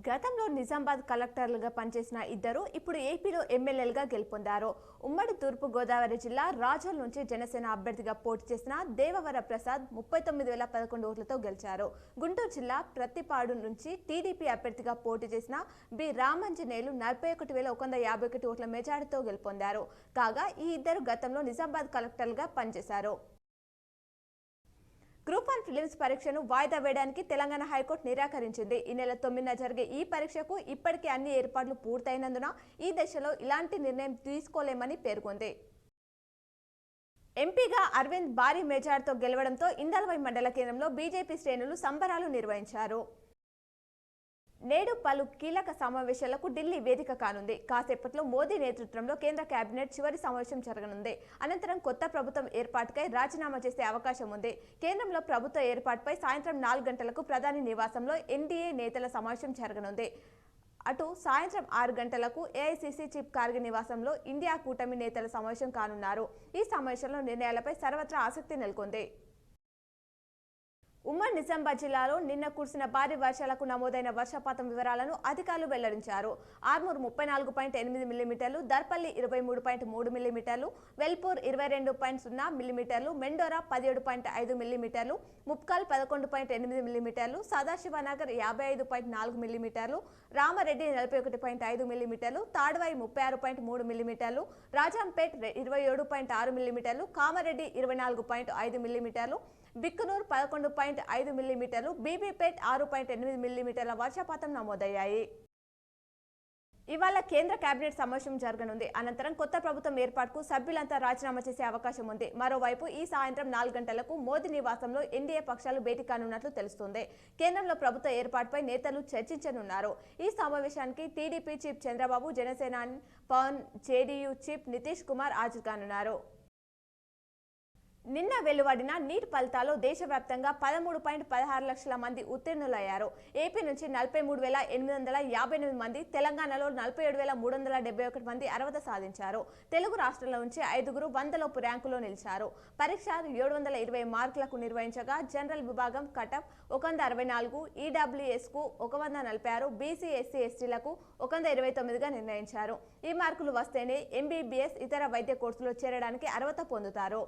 గతంలో నిజామాబాద్ కలెక్టర్లుగా పనిచేసిన ఇద్దరు ఇప్పుడు ఏపీలో ఎమ్మెల్యేలుగా గెలుపొందారు. ఉమ్మడి తూర్పు గోదావరి జిల్లా రాజోల్ నుంచి జనసేన అభ్యర్థిగా పోటీ చేసిన దేవవర ప్రసాద్ 39,011 ఓట్లతో గెలిచారు. గుంటూరు జిల్లా ప్రత్తిపాడు నుంచి టీడీపీ అభ్యర్థిగా పోటీ చేసిన బి రామాంజనేయులు 41,151 ఓట్ల మెజారిటీతో గెలుపొందారు. కాగా ఈ ఇద్దరు గతంలో నిజామాబాద్ కలెక్టర్లుగా పనిచేశారు. గ్రూప్ 1 ప్రిలిమ్స్ పరీక్షను వాయిదా వేయడానికి తెలంగాణ హైకోర్టు నిరాకరించింది. ఈ నెల 9న జరిగే ఈ పరీక్షకు ఇప్పటికే అన్ని ఏర్పాట్లు పూర్తయినందున ఈ దశలో ఇలాంటి నిర్ణయం తీసుకోలేమని పేర్కొంది. ఎంపీగా అరవింద్ భారీ మెజార్టీతో గెలవడంతో ఇందల్వాయి మండల కేంద్రంలో బీజేపీ శ్రేణులు సంబరాలు నిర్వహించారు. నేడు పలు కీలక సమావేశాలకు ఢిల్లీ వేదిక కానుంది. కాసేపట్లో మోదీ నేతృత్వంలో కేంద్ర కేబినెట్ చివరి సమావేశం జరగనుంది. అనంతరం కొత్త ప్రభుత్వం ఏర్పాటుకై రాజీనామా చేసే అవకాశం ఉంది. కేంద్రంలో ప్రభుత్వ ఏర్పాటుపై సాయంత్రం 4 గంటలకు ప్రధాని నివాసంలో ఎన్డీఏ నేతల సమావేశం జరగనుంది. అటు సాయంత్రం 6 గంటలకు ఏఐసీసీ చీఫ్ కార్గి నివాసంలో ఇండియా కూటమి నేతల సమావేశం కానున్నారు. ఈ సమావేశంలో నిర్ణయాలపై సర్వత్రా ఆసక్తి నెలకొంది. ఉమ్మడి నిజామాబాద్ జిల్లాలో నిన్న కురిసిన భారీ వర్షాలకు నమోదైన వర్షపాతం వివరాలను అధికారులు వెల్లడించారు. ఆర్మూర్ 34.8 మిల్లీమీటర్లు, దర్పల్లి 23.3 మిల్లీమీటర్లు, వెల్పూర్ 22.0 మిల్లీమీటర్లు, మెండోరా 17.5 మిల్లీమీటర్లు, ముప్కాల్ 11.8 మిల్లీమీటర్లు, సదాశివనగర్ 55.4 మిల్లీమీటర్లు, రామారెడ్డి 41.5 మిల్లీమీటర్లు, తాడ్వాయి 36.3 మిల్లీమీటర్లు, రాజంపేట్ 27.6 మిల్లీమీటర్లు, కామారెడ్డి 24.5 మిల్లీమీటర్లు, బిక్కునూరు 11.5 మిల్లీమీటర్లు, బీబీపేట్ 6.8 మిల్లీమీటర్ల వర్షపాతం నమోదయ్యాయి. ఇవాళ కేంద్ర కేబినెట్ సమావేశం జరగనుంది. అనంతరం కొత్త ప్రభుత్వం ఏర్పాటుకు సభ్యులంతా రాజీనామా చేసే అవకాశం ఉంది. మరోవైపు ఈ సాయంత్రం 4 గంటలకు మోదీ నివాసంలో ఎన్డీఏ పక్షాలు భేటీ కానున్నట్లు తెలుస్తోంది. కేంద్రంలో ప్రభుత్వ ఏర్పాటుపై నేతలు చర్చించనున్నారు. ఈ సమావేశానికి టీడీపీ చీఫ్ చంద్రబాబు, జనసేన పవన్, జేడీయూ చీఫ్ నితీష్ కుమార్ హాజరుకానున్నారు. నిన్న వెలువడిన నీట్ ఫలితాల్లో దేశవ్యాప్తంగా 13.16 లక్షల మంది ఉత్తీర్ణులయ్యారు. ఏపీ నుంచి 43,858 మంది, తెలంగాణలో 47,371 మంది అర్హత సాధించారు. తెలుగు రాష్ట్రాల నుంచి 5గురు 100లోపు ర్యాంకులో నిలిచారు. పరీక్ష 720 మార్కులకు నిర్వహించగా జనరల్ విభాగం కటప్ 164, ఈడబ్ల్యూఎస్కు 146, బీసీ ఎస్సీ ఎస్టీలకు 129గా నిర్ణయించారు. ఈ మార్కులు వస్తేనే ఎంబీబీఎస్ ఇతర వైద్య కోర్సులో చేరడానికి అర్హత పొందుతారు.